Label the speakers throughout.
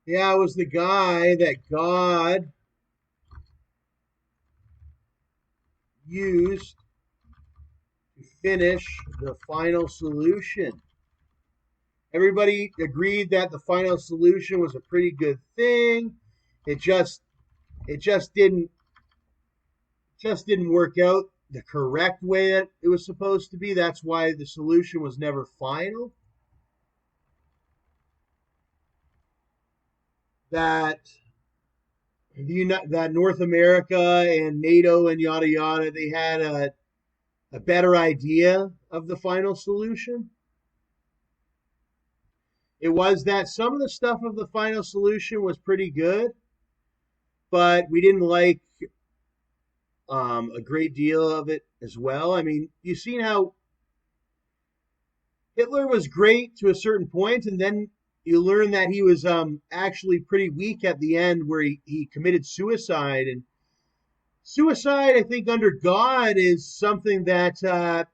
Speaker 1: Yeah, it was the guy that God used to finish the final solution. Everybody agreed that the final solution was a pretty good thing. It just it just didn't work out the correct way that it was supposed to be. That's why the solution was never final. That that North America and NATO and yada yada, they had a better idea of the final solution. It was that some of the stuff of the final solution was pretty good, but we didn't like a great deal of it as well. I mean, you've seen how Hitler was great to a certain point, and then you learn that he was actually pretty weak at the end, where he committed suicide. And suicide, I think, under God is something that that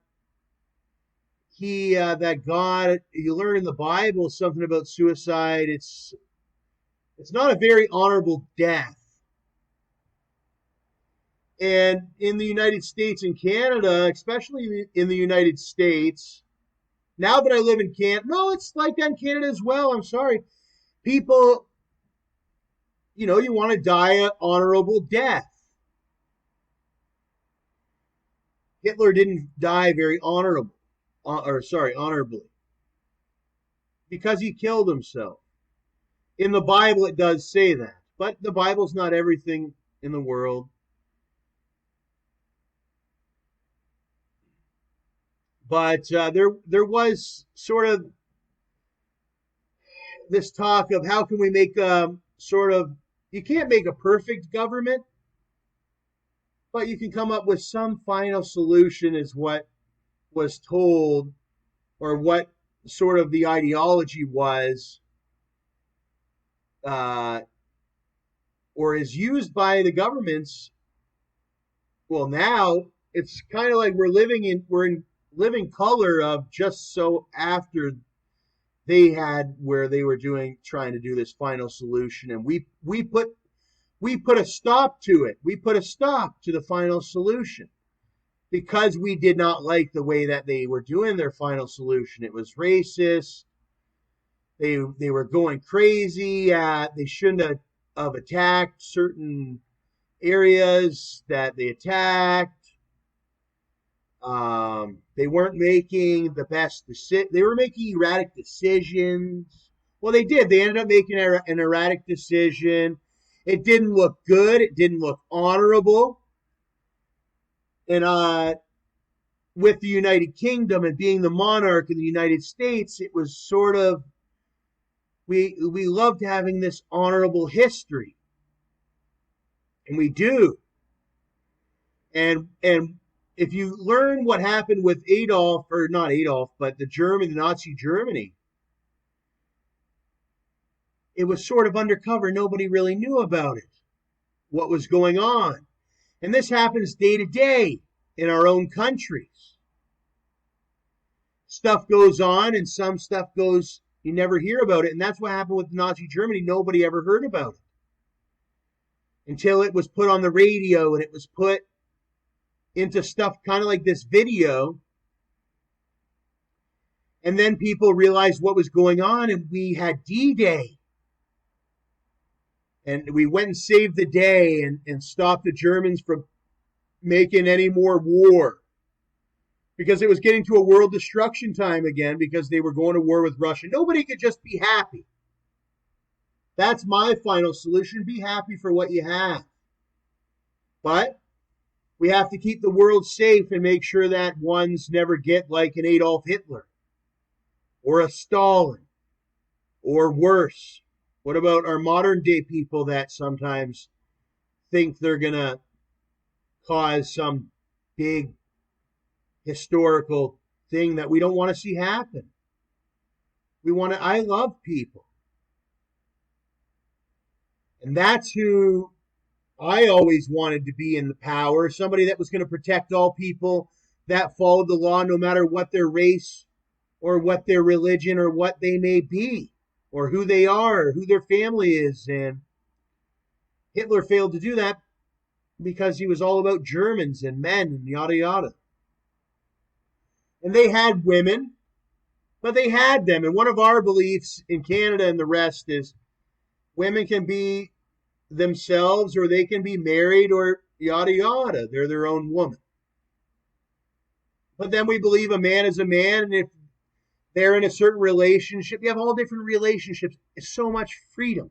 Speaker 1: God, you learn in the Bible something about suicide. It's not a very honorable death. And in the United States and Canada, especially in the United States, now that I live in Canada, no, it's like that in Canada as well. I'm sorry. People, you want to die an honorable death. Hitler didn't die very honorably, because he killed himself. In the Bible, it does say that, but the Bible's not everything in the world. But there was sort of this talk of how can we make sort of, you can't make a perfect government, but you can come up with some final solution, is what was told, or what sort of the ideology was, uh, or is used by the governments. Well, now it's kind of like we're in living color of just so after they had, where they were trying to do this final solution, and we put a stop to it. We put a stop to the final solution because we did not like the way that they were doing their final solution. It was racist. They were going crazy. They shouldn't have attacked certain areas that they attacked. They weren't making the best decision. They were making erratic decisions. Well, they did. They ended up making an erratic decision. It didn't look good. It didn't look honorable. And with the United Kingdom and being the monarch in the United States, it was sort of, we loved having this honorable history, and we do. And if you learn what happened with Adolf, or not Adolf, but the Nazi Germany, it was sort of undercover. Nobody really knew about it, what was going on. And this happens day to day in our own countries. Stuff goes on, and some stuff goes, you never hear about it. And that's what happened with Nazi Germany. Nobody ever heard about it until it was put on the radio, and it was put into stuff kind of like this video. And then people realized what was going on, and we had D-Day. And we went and saved the day, and stopped the Germans from making any more war, because it was getting to a world destruction time again, because they were going to war with Russia. Nobody could just be happy. That's my final solution. Be happy for what you have. But we have to keep the world safe and make sure that ones never get like an Adolf Hitler or a Stalin, or worse. What about our modern day people that sometimes think they're going to cause some big historical thing that we don't want to see happen? I love people. And that's who I always wanted to be in the power. Somebody that was going to protect all people that followed the law, no matter what their race or what their religion or what they may be. or who they are, or who their family is. And Hitler failed to do that because he was all about Germans and men and yada yada. And they had women, but they had them. And one of our beliefs in Canada and the rest is women can be themselves or they can be married or yada yada. They're their own woman. But then we believe a man is a man, and if they're in a certain relationship, you have all different relationships. It's so much freedom.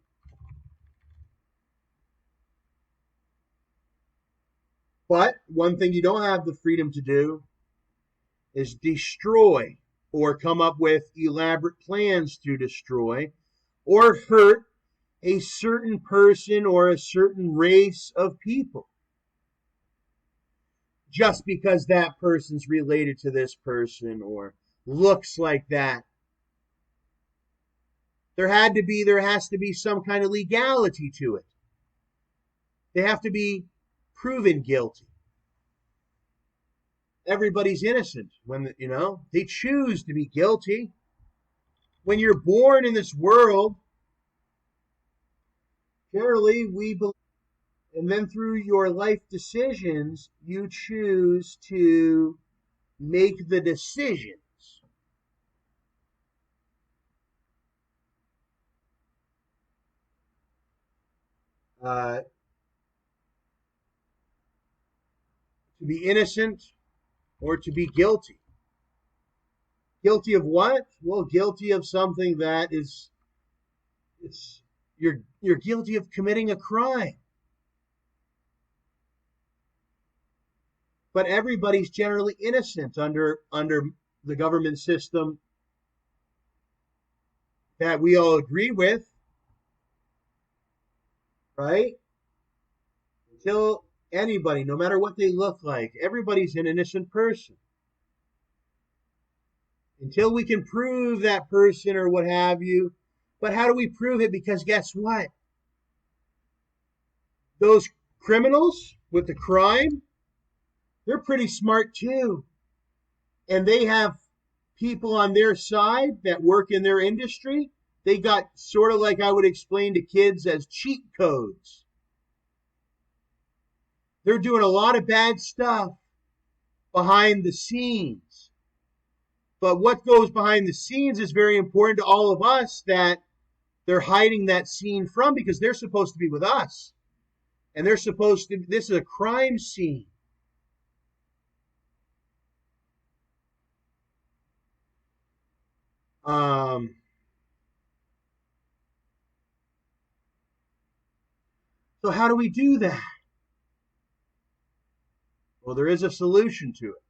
Speaker 1: But one thing you don't have the freedom to do is destroy or come up with elaborate plans to destroy or hurt a certain person or a certain race of people just because that person's related to this person or looks like that. There has to be some kind of legality to it. They have to be proven guilty. Everybody's innocent when, they choose to be guilty. When you're born in this world, generally we believe, and then through your life decisions, you choose to make the decisions. To be innocent or to be guilty. Guilty of what? Well, guilty of something that you're guilty of committing a crime. But everybody's generally innocent under the government system that we all agree with, right? Until anybody, no matter what they look like, everybody's an innocent person. Until we can prove that person or what have you. But how do we prove it? Because guess what? Those criminals with the crime, they're pretty smart too. And they have people on their side that work in their industry. They got sort of like I would explain to kids as cheat codes. They're doing a lot of bad stuff behind the scenes. But what goes behind the scenes is very important to all of us that they're hiding that scene from because they're supposed to be with us. And this is a crime scene. So how do we do that? Well, there is a solution to it.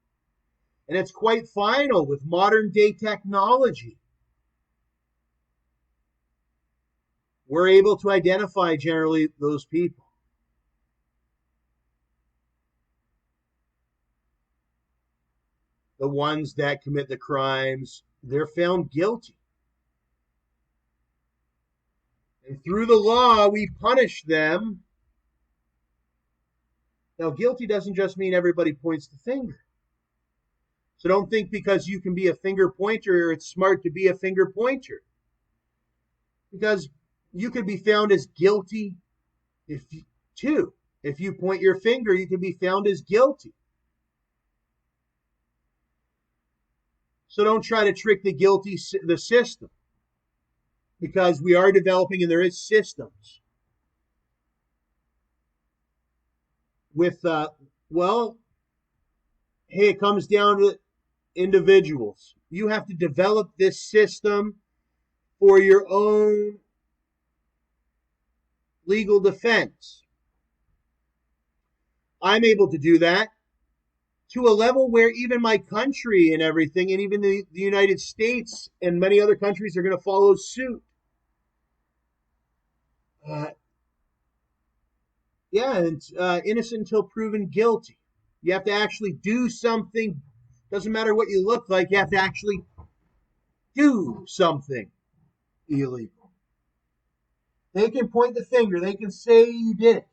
Speaker 1: And it's quite final with modern day technology. We're able to identify generally those people. The ones that commit the crimes, they're found guilty. And through the law, we punish them. Now, guilty doesn't just mean everybody points the finger. So don't think because you can be a finger pointer, it's smart to be a finger pointer. Because you could be found as guilty if you point your finger, you can be found as guilty. So don't try to trick the system. Because we are developing and there is systems. With, it comes down to individuals. You have to develop this system for your own legal defense. I'm able to do that to a level where even my country and everything, and even the United States and many other countries are going to follow suit. Innocent until proven guilty. You have to actually do something. Doesn't matter what you look like. You have to actually do something illegal. They can point the finger. They can say you did it.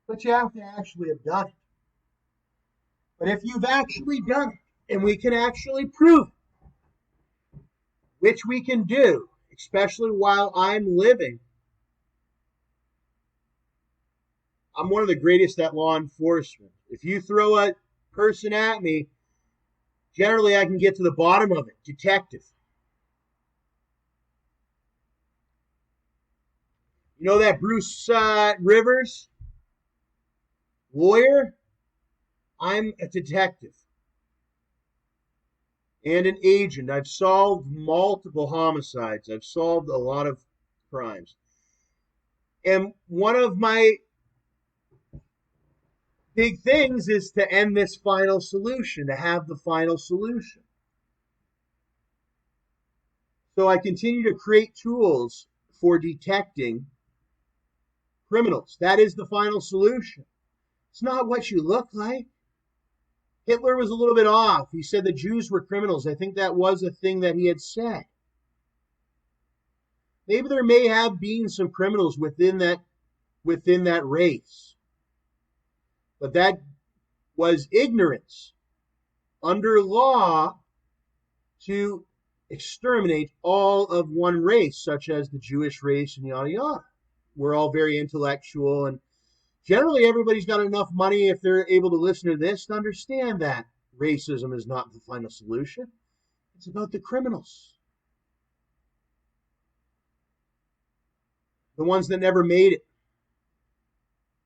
Speaker 1: But you have to actually have done it. But if you've actually done it, and we can actually prove it, which we can do, especially while I'm living, I'm one of the greatest at law enforcement. If you throw a person at me, generally I can get to the bottom of it. Detective. You know that Bruce Rivers? Lawyer? I'm a detective and an agent. I've solved multiple homicides. I've solved a lot of crimes. And one of my big things is to end this final solution, to have the final solution. So I continue to create tools for detecting criminals. That is the final solution. It's not what you look like. Hitler was a little bit off. He said the Jews were criminals. I think that was a thing that he had said. Maybe there may have been some criminals within that race. But that was ignorance under law to exterminate all of one race, such as the Jewish race and yada yada. We're all very intellectual, and generally everybody's got enough money, if they're able to listen to this, to understand that racism is not the final solution. It's about the criminals. The ones that never made it.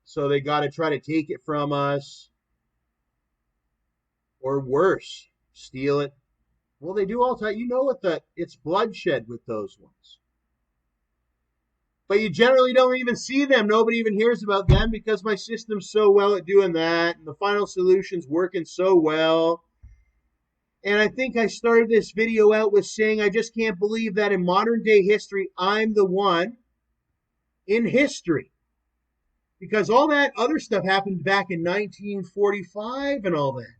Speaker 1: So they got to try to take it from us. Or worse, steal it. Well, they do all the time. You know it's bloodshed with those ones. But you generally don't even see them. Nobody even hears about them because my system's so well at doing that. And the final solution's working so well. And I think I started this video out with saying I just can't believe that in modern day history, I'm the one in history. Because all that other stuff happened back in 1945 and all that.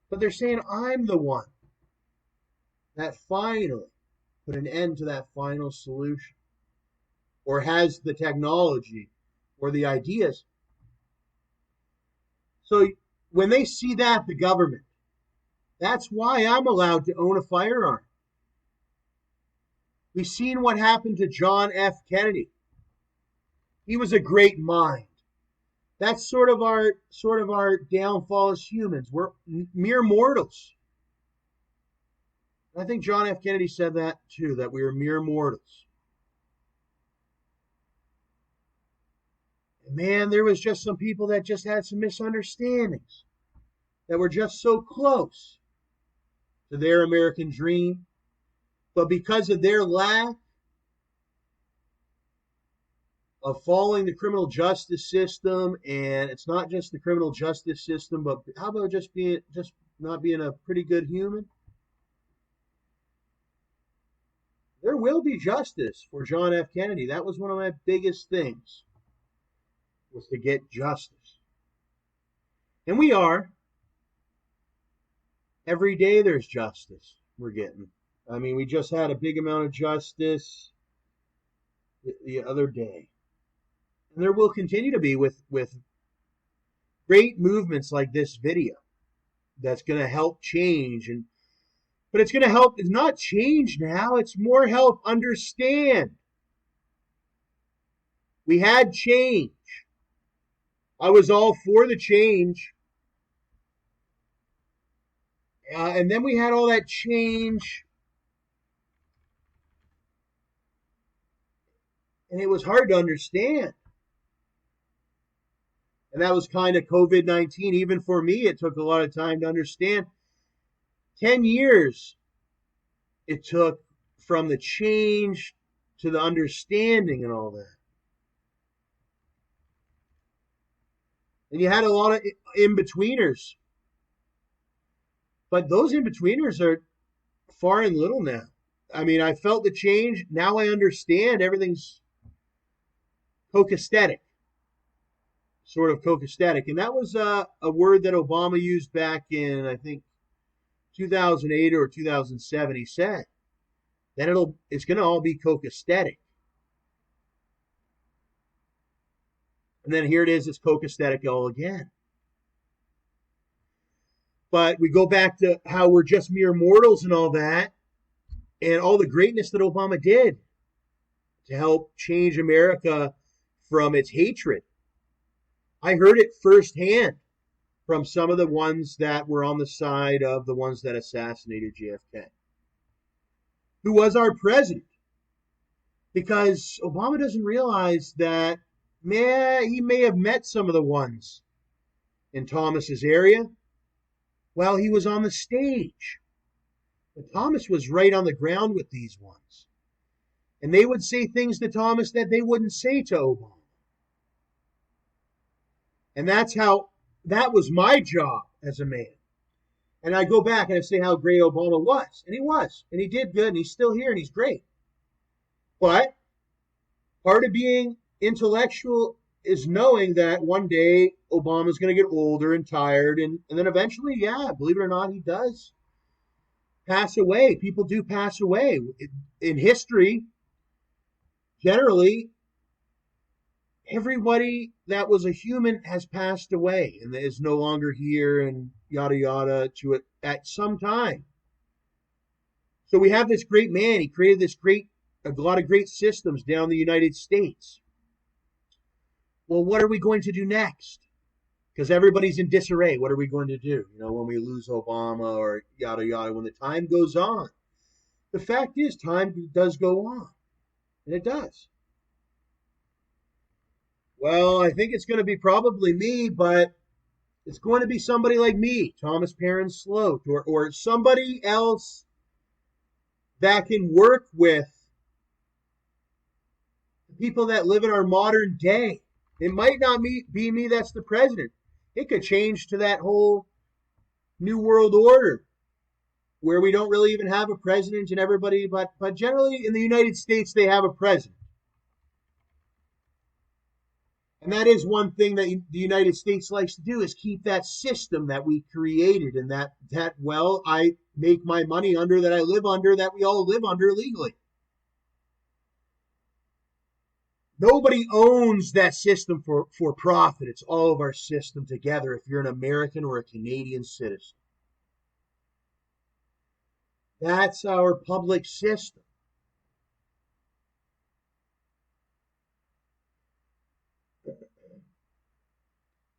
Speaker 1: But they're saying I'm the one that finally put an end to that final solution, or has the technology or the ideas. So when they see that, the government, that's why I'm allowed to own a firearm. We've seen what happened to John F. Kennedy. He was a great mind. That's sort of our downfall as humans. We're mere mortals. I think John F. Kennedy said that too, that we were mere mortals. And man, there was just some people that just had some misunderstandings, that were just so close to their American dream, but because of their lack of following the criminal justice system, and it's not just the criminal justice system, but how about just not being a pretty good human? There will be justice for John F. Kennedy. That was one of my biggest things, was to get justice. And we are. Every day there's justice we're getting. I mean, we just had a big amount of justice the other day. And there will continue to be with great movements like this video that's going to help change. But it's going to help, it's not change now, it's more help understand. We had change. I was all for the change. And then we had all that change. And it was hard to understand. And that was kind of COVID-19. Even for me, it took a lot of time to understand. 10 years it took from the change to the understanding and all that. And you had a lot of in-betweeners. But those in-betweeners are far and little now. I mean, I felt the change. Now I understand everything's copacetic. Sort of copacetic. And that was a word that Obama used back in, I think, 2008 or 2007. He said that it's going to all be copacetic. And then here it is, it's copacetic all again. But we go back to how we're just mere mortals and all that, and all the greatness that Obama did. to help change America from its hatred. I heard it firsthand from some of the ones that were on the side of the ones that assassinated JFK, who was our president. Because Obama doesn't realize that, man, he may have met some of the ones in Thomas's area while he was on the stage. But Thomas was right on the ground with these ones. And they would say things to Thomas that they wouldn't say to Obama. And that was my job as a man. And I go back and I say how great Obama was. And he was. And he did good. And he's still here. And he's great. But part of being intellectual is knowing that one day Obama's going to get older and tired. And then eventually, yeah, believe it or not, he does pass away. People do pass away. In history, generally, everybody that was a human has passed away and is no longer here and yada yada to it at some time. So we have this great man. He created a lot of great systems down the United States. Well, what are we going to do next? Because everybody's in disarray. What are we going to do? When we lose Obama or yada yada, when the time goes on. The fact is, time does go on. And it does. Well, I think it's going to be probably me, but it's going to be somebody like me, Thomas Perron-Slote, or somebody else that can work with the people that live in our modern day. It might not be me that's the president. It could change to that whole New World Order where we don't really even have a president and everybody, but generally in the United States, they have a president. And that is one thing that the United States likes to do, is keep that system that we created and that I make my money under, that I live under, that we all live under legally. Nobody owns that system for profit. It's all of our system together if you're an American or a Canadian citizen. That's our public system.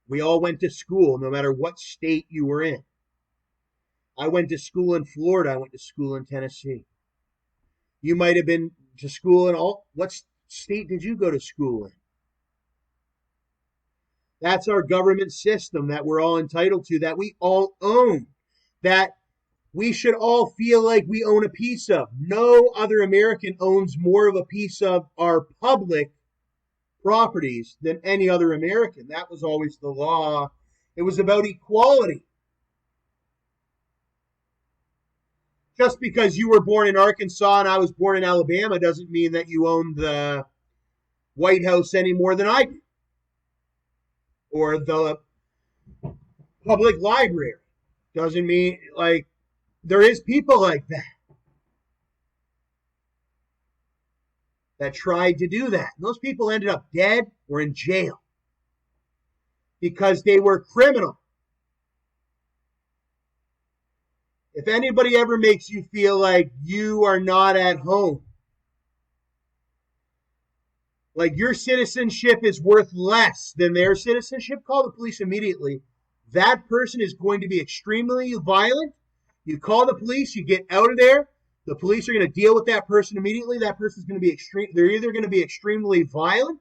Speaker 1: We all went to school, no matter what state you were in. I went to school in Florida. I went to school in Tennessee. You might have been to school in what state did you go to school in? That's our government system that we're all entitled to, that we all own, that we should all feel like we own a piece of. No other American owns more of a piece of our public properties than any other American. That was always the law. It was about equality. Just because you were born in Arkansas and I was born in Alabama doesn't mean that you own the White House any more than I do. Or the public library. Doesn't mean, there is people like that tried to do that. And those people ended up dead or in jail because they were criminal. If anybody ever makes you feel like you are not at home, like your citizenship is worth less than their citizenship, call the police immediately. That person is going to be extremely violent. You call the police, you get out of there. The police are going to deal with that person immediately. That person's going to be they're either going to be extremely violent,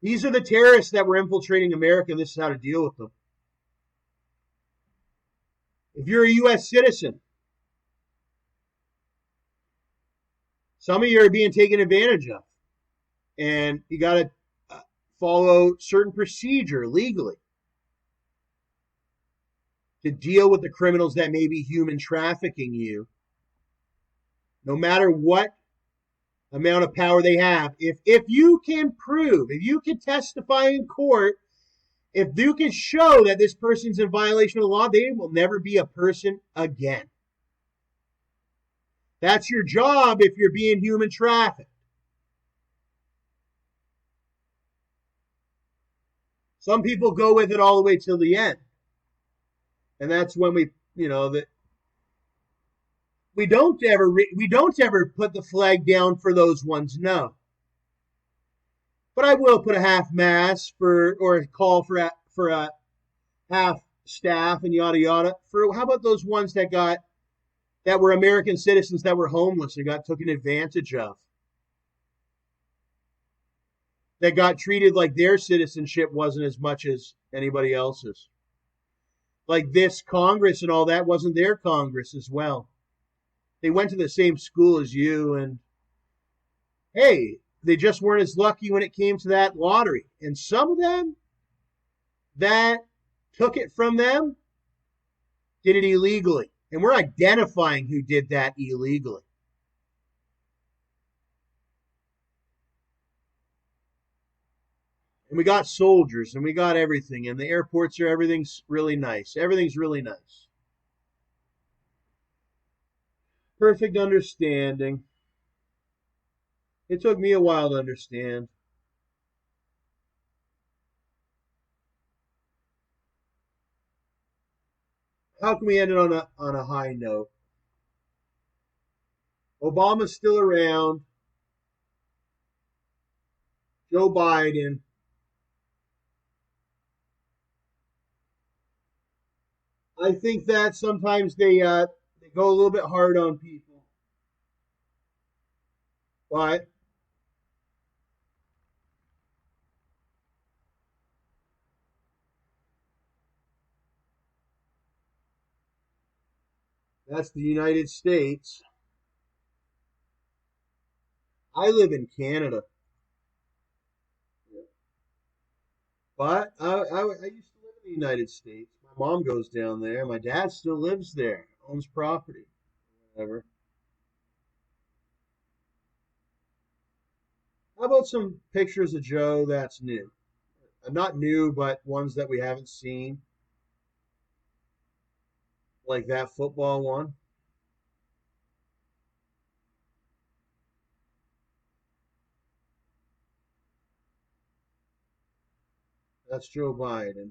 Speaker 1: these are the terrorists that were infiltrating America, and this is how to deal with them. If you're a U.S. citizen, some of you are being taken advantage of, and you got to follow certain procedure legally to deal with the criminals that may be human trafficking you, no matter what amount of power they have. If you can prove, if you can testify in court, if you can show that this person's in violation of the law, they will never be a person again. That's your job if you're being human trafficked. Some people go with it all the way till the end. And that's when we we don't ever put the flag down for those ones, no. But I will put a half mass for or a call for a half staff and yada yada. For how about those ones that were American citizens that were homeless and got taken advantage of? That got treated like their citizenship wasn't as much as anybody else's. Like this Congress and all that wasn't their Congress as well. They went to the same school as you, and hey, they just weren't as lucky when it came to that lottery. And some of them that took it from them did it illegally. And we're identifying who did that illegally. And we got soldiers and we got everything. And the airports are everything's really nice. Everything's really nice. Perfect understanding. It took me a while to understand. How can we end it on a high note? Obama's still around. Joe Biden. I think that sometimes they go a little bit hard on people, but that's the United States. I live in Canada, but I used to live in the United States. My mom goes down there. My dad still lives there, owns property, whatever. How about some pictures of Joe that's new? Not new, but ones that we haven't seen, like that football one. That's Joe Biden.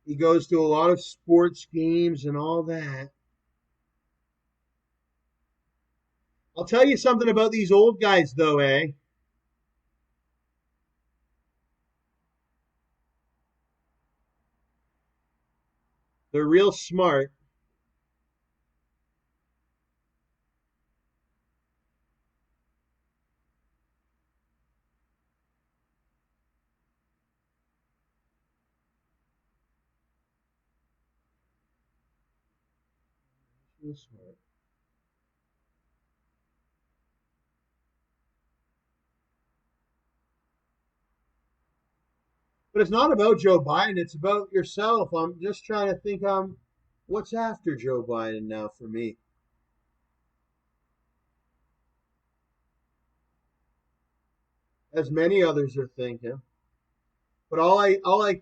Speaker 1: He goes to a lot of sports games and all that. I'll tell you something about these old guys, though, eh? They're real smart. Real smart. But it's not about Joe Biden. It's about yourself. I'm just trying to think. What's after Joe Biden now for me? As many others are thinking. But all I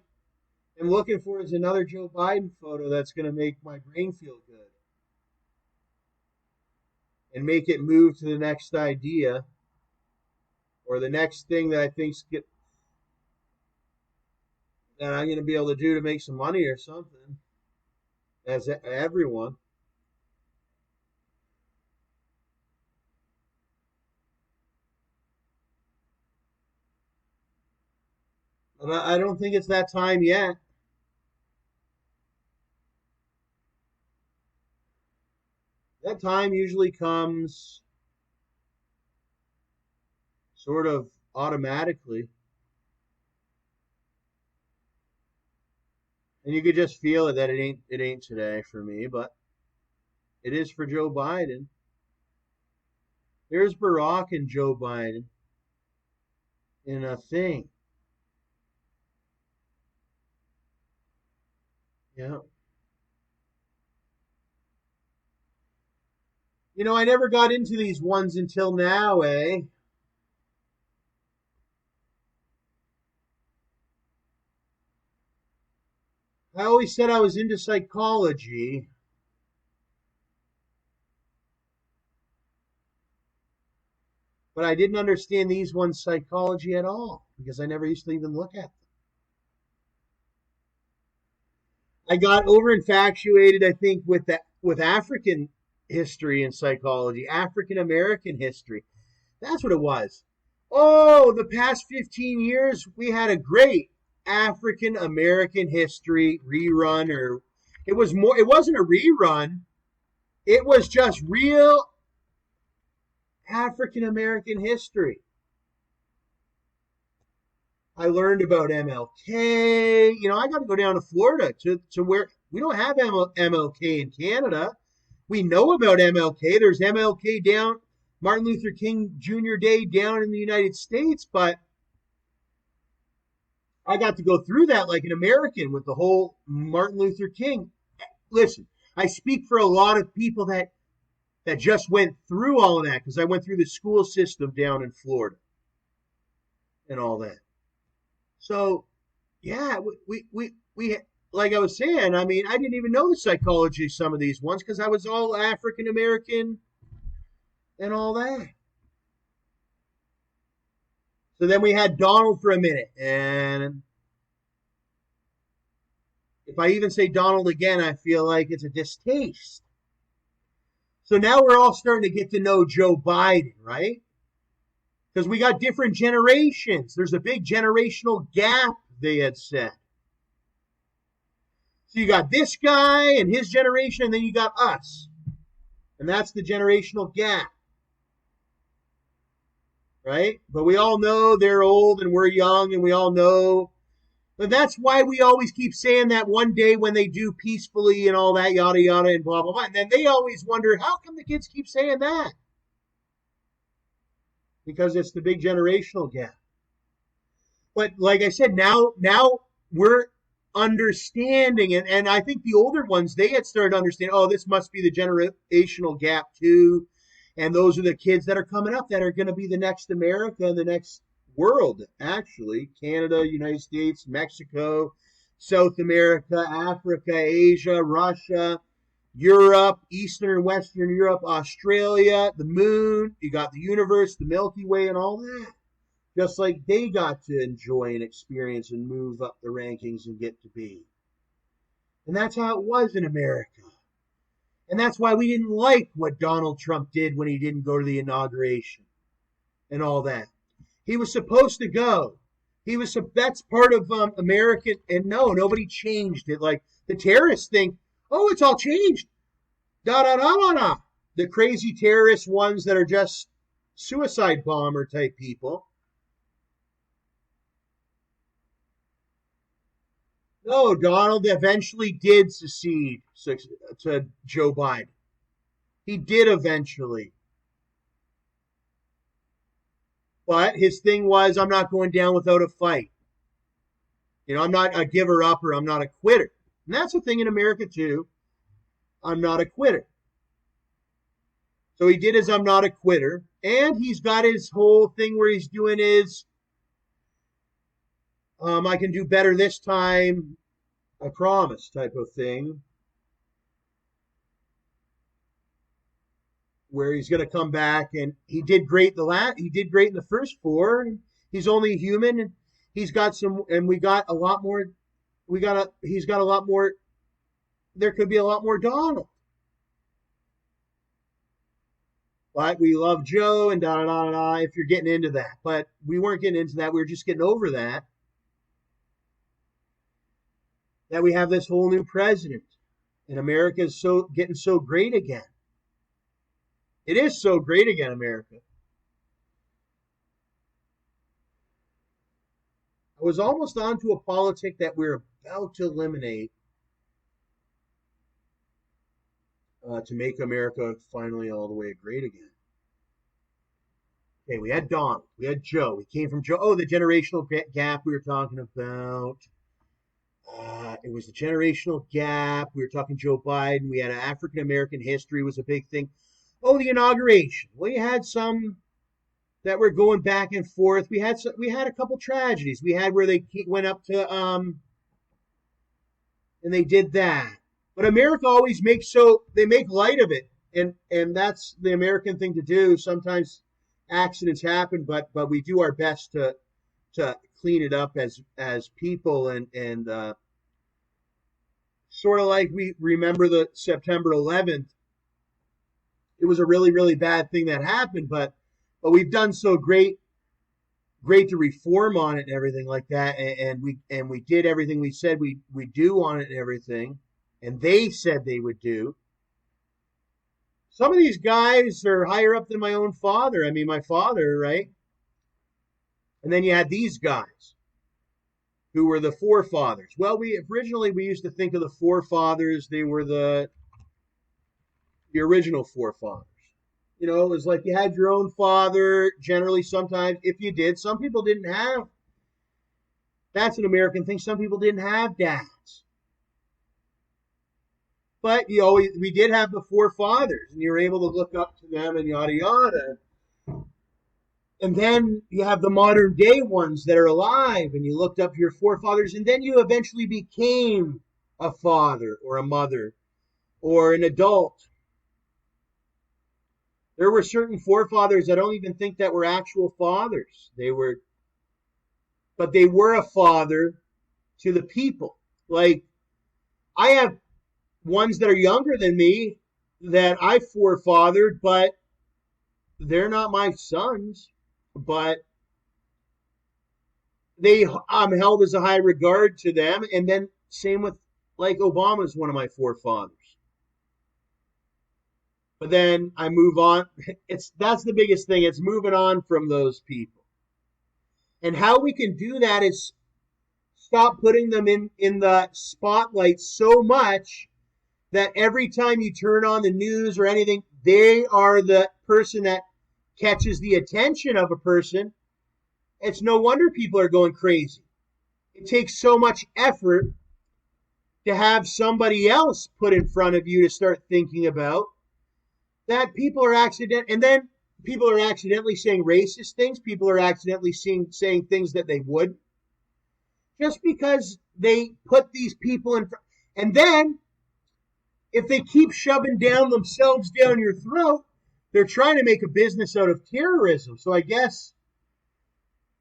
Speaker 1: am looking for is another Joe Biden photo that's going to make my brain feel good and make it move to the next idea or the next thing that I think's get that I'm going to be able to do to make some money or something. As everyone, and I don't think it's that time yet. That time usually comes sort of automatically, and you could just feel it that it ain't today for me, but it is for Joe Biden. There's Barack and Joe Biden in a thing. Yeah. I never got into these ones until now, eh? I always said I was into psychology. But I didn't understand these ones' psychology at all because I never used to even look at them. I got over infatuated, I think, with African history and psychology, African American history. That's what it was. Oh, the past 15 years, we had a great African American history rerun, or it was more, it wasn't a rerun. It was just real African American history. I learned about MLK. You know, I got to go down to Florida to where we don't have MLK in Canada. We know about MLK. There's MLK down, Martin Luther King Jr. Day down in the United States, but I got to go through that like an American with the whole Martin Luther King. Listen, I speak for a lot of people that just went through all of that because I went through the school system down in Florida and all that. So, yeah, we like I was saying, I mean, I didn't even know the psychology of some of these ones because I was all African American and all that. So then we had Donald for a minute, and if I even say Donald again, I feel like it's a distaste. So now we're all starting to get to know Joe Biden, right? Because we got different generations. There's a big generational gap, they had said. So you got this guy and his generation, and then you got us. And that's the generational gap. Right? But we all know they're old and we're young, and we all know. But that's why we always keep saying that one day when they do peacefully and all that, yada, yada, and blah, blah, blah. And then they always wonder, how come the kids keep saying that? Because it's the big generational gap. But like I said, now we're understanding, and I think the older ones, they had started to understand, oh, this must be the generational gap too. And those are the kids that are coming up that are going to be the next America and the next world, actually. Canada, United States, Mexico, South America, Africa, Asia, Russia, Europe, Eastern and Western Europe, Australia, the moon, you got the universe, the Milky Way, and all that. Just like they got to enjoy and experience and move up the rankings and get to be. And that's how it was in America. And that's why we didn't like what Donald Trump did when he didn't go to the inauguration and all that. He was supposed to go. That's part of American, and no, nobody changed it. Like the terrorists think, oh, it's all changed. Da da da da da. The crazy terrorist ones that are just suicide bomber type people. No, Donald eventually did secede to Joe Biden. He did eventually. But his thing was, I'm not going down without a fight. You know, I'm not a giver up, or I'm not a quitter. And that's the thing in America too. I'm not a quitter. So he did his I'm not a quitter. And he's got his whole thing where he's doing his I can do better this time, I promise type of thing. Where he's going to come back, and he did great he did great in the first four. He's only human, and he's got some, and we got a lot more. He's got a lot more. There could be a lot more Donald. But we love Joe and da da da da. If you're getting into that, but we weren't getting into that. We were just getting over that. That we have this whole new president, and America is getting so great again. It is so great again, America. I was almost onto a politic that we're about to eliminate to make America finally all the way great again. Okay, we had Donald, we had Joe. We came from Joe. Oh, the generational gap we were talking about. It was the generational gap. We were talking Joe Biden. We had African American history was a big thing. Oh, the inauguration. Well, you had some that were going back and forth. We had a couple tragedies. We had where they went up to and they did that. But America always they make light of it, and that's the American thing to do. Sometimes accidents happen, but we do our best to clean it up as people, and sort of like we remember the September 11th. It was a really, really bad thing that happened, but we've done so great to reform on it and everything like that, and we did everything we said we do on it and everything, and they said they would do. Some of these guys are higher up than my own father. I mean, my father, right? And then you had these guys who were the forefathers. Well, we used to think of the forefathers, they were the original forefathers. You know, it was like you had your own father, generally, sometimes, if you did. Some people didn't have. That's an American thing. Some people didn't have dads. But we did have the forefathers, and you were able to look up to them and yada yada. And then you have the modern day ones that are alive, and you looked up to your forefathers, and then you eventually became a father or a mother or an adult. There were certain forefathers I don't even think that were actual fathers. But they were a father to the people. Like, I have ones that are younger than me that I forefathered, but they're not my sons. But I'm held as a high regard to them. And then same with, like, Obama's one of my forefathers. But then I move on. That's the biggest thing. It's moving on from those people. And how we can do that is stop putting them in the spotlight so much that every time you turn on the news or anything, they are the person that catches the attention of a person. It's no wonder people are going crazy. It takes so much effort to have somebody else put in front of you to start thinking about that people are people are accidentally saying racist things. People are accidentally saying things that they wouldn't, just because they put these people in front. And then if they keep shoving themselves down your throat, they're trying to make a business out of terrorism. So I guess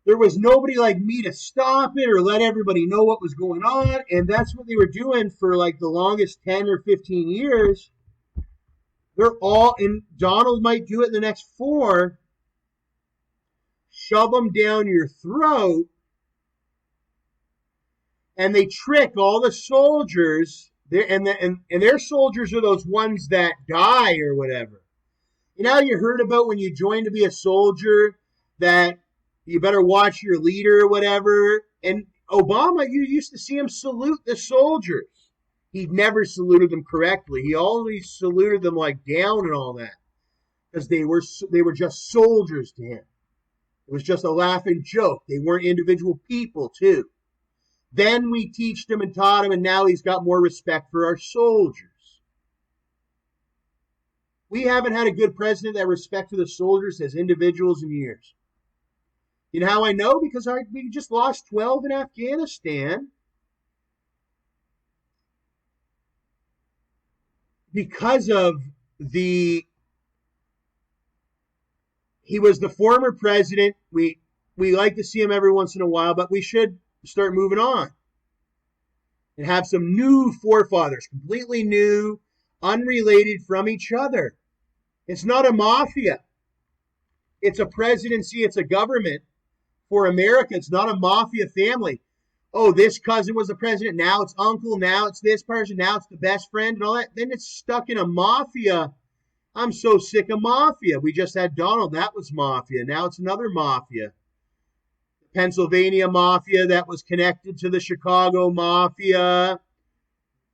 Speaker 1: there was nobody like me to stop it or let everybody know what was going on. And that's what they were doing for like the longest 10 or 15 years. They're all, and Donald might do it in the next 4, shove them down your throat, and they trick all the soldiers, and their soldiers are those ones that die or whatever. You know, you heard about when you joined to be a soldier that you better watch your leader or whatever. And Obama, you used to see him salute the soldiers. He never saluted them correctly. He always saluted them like down and all that, because they were just soldiers to him. It was just a laughing joke. They weren't individual people too. Then we teached him and taught him, and now he's got more respect for our soldiers. We haven't had a good president that respected the soldiers as individuals in years. You know how I know? Because we just lost 12 in Afghanistan. Because of he was the former president. We like to see him every once in a while, but we should start moving on and have some new forefathers, completely new, unrelated from each other. It's not a mafia. It's a presidency. It's a government for America. It's not a mafia family. Oh, this cousin was the president. Now it's uncle. Now it's this person. Now it's the best friend and all that. Then it's stuck in a mafia. I'm so sick of mafia. We just had Donald. That was mafia. Now it's another mafia. The Pennsylvania mafia that was connected to the Chicago mafia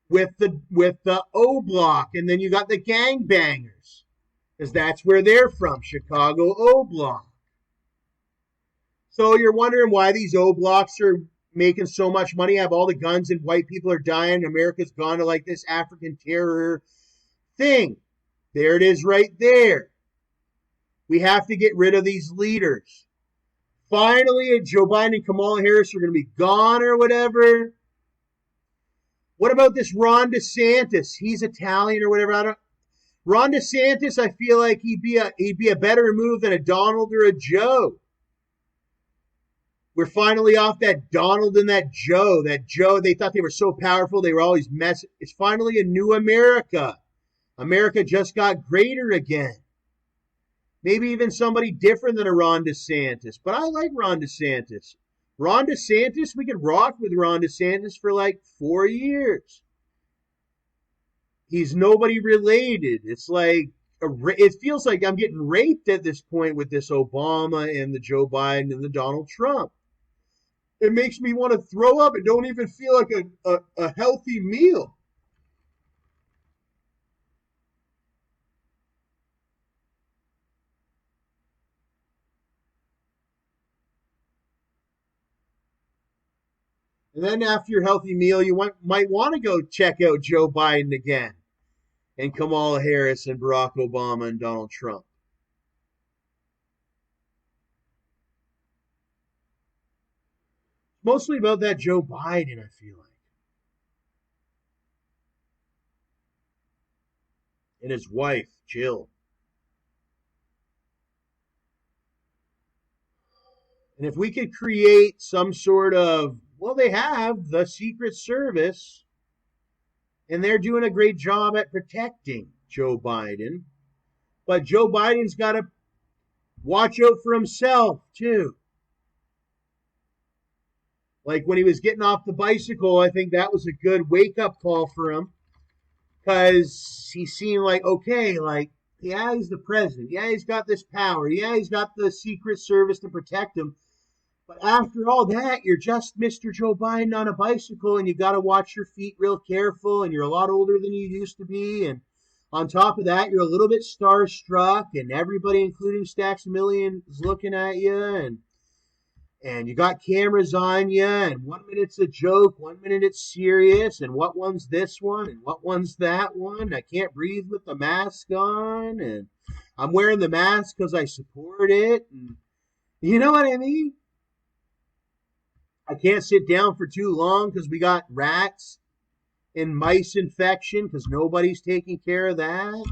Speaker 1: with the O Block. And then you got the gangbangers, because that's where they're from, Chicago O Block. So you're wondering why these O Blocks are making so much money, have all the guns, and white people are dying. America's gone to like this African terror thing. There it is right there. We have to get rid of these leaders. Finally, Joe Biden and Kamala Harris are going to be gone or whatever. What about this Ron DeSantis? He's Italian or whatever. Ron DeSantis, I feel like he'd be a better move than a Donald or a Joe. We're finally off that Donald and that Joe. That Joe, they thought they were so powerful, they were always messing. It's finally a new America. America just got greater again. Maybe even somebody different than a Ron DeSantis. But I like Ron DeSantis. Ron DeSantis, we could rock with Ron DeSantis for like 4 years. He's nobody related. It's like it feels like I'm getting raped at this point with this Obama and the Joe Biden and the Donald Trump. It makes me want to throw up. It don't even feel like a healthy meal. And then after your healthy meal, you might want to go check out Joe Biden again and Kamala Harris and Barack Obama and Donald Trump. Mostly about that Joe Biden, I feel like. And his wife, Jill. And if we could create some sort of, well, they have the Secret Service, and they're doing a great job at protecting Joe Biden. But Joe Biden's got to watch out for himself, too. Like when he was getting off the bicycle, I think that was a good wake up call for him because he seemed like, okay, like, yeah, he's the president. Yeah, he's got this power. Yeah, he's got the Secret Service to protect him. But after all that, you're just Mr. Joe Biden on a bicycle, and you got to watch your feet real careful, and you're a lot older than you used to be. And on top of that, you're a little bit starstruck, and everybody, including StacksAMilli, is looking at you, and you got cameras on you, and 1 minute's a joke, 1 minute it's serious, and what one's this one, and what one's that one. I can't breathe with the mask on, and I'm wearing the mask because I support it, and you know what I mean? I can't sit down for too long because we got rats and mice infection because nobody's taking care of that.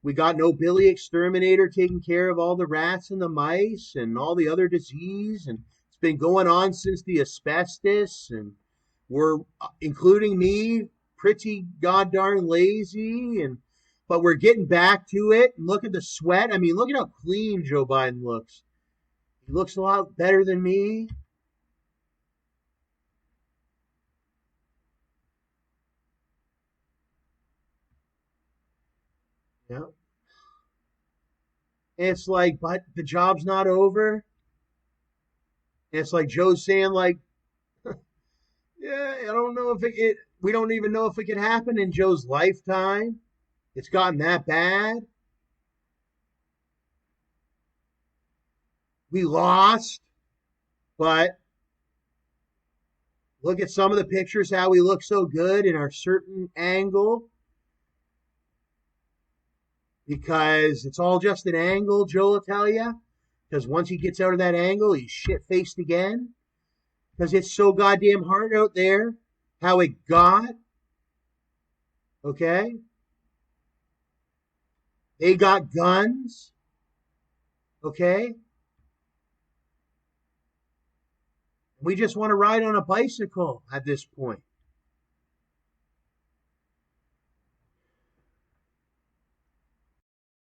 Speaker 1: We got no Billy Exterminator taking care of all the rats and the mice and all the other disease. And it's been going on since the asbestos. And we're, including me, pretty goddamn lazy. But we're getting back to it. And look at the sweat. I mean, look at how clean Joe Biden looks. He looks a lot better than me. Yeah. And it's like, but the job's not over. And it's like Joe's saying, like, yeah, I don't know if we don't even know if it could happen in Joe's lifetime. It's gotten that bad. We lost, but look at some of the pictures, how we look so good in our certain angle. Because it's all just an angle, Joe will tell you. Because once he gets out of that angle, he's shit-faced again. Because it's so goddamn hard out there how it got. Okay? They got guns. Okay? We just want to ride on a bicycle at this point.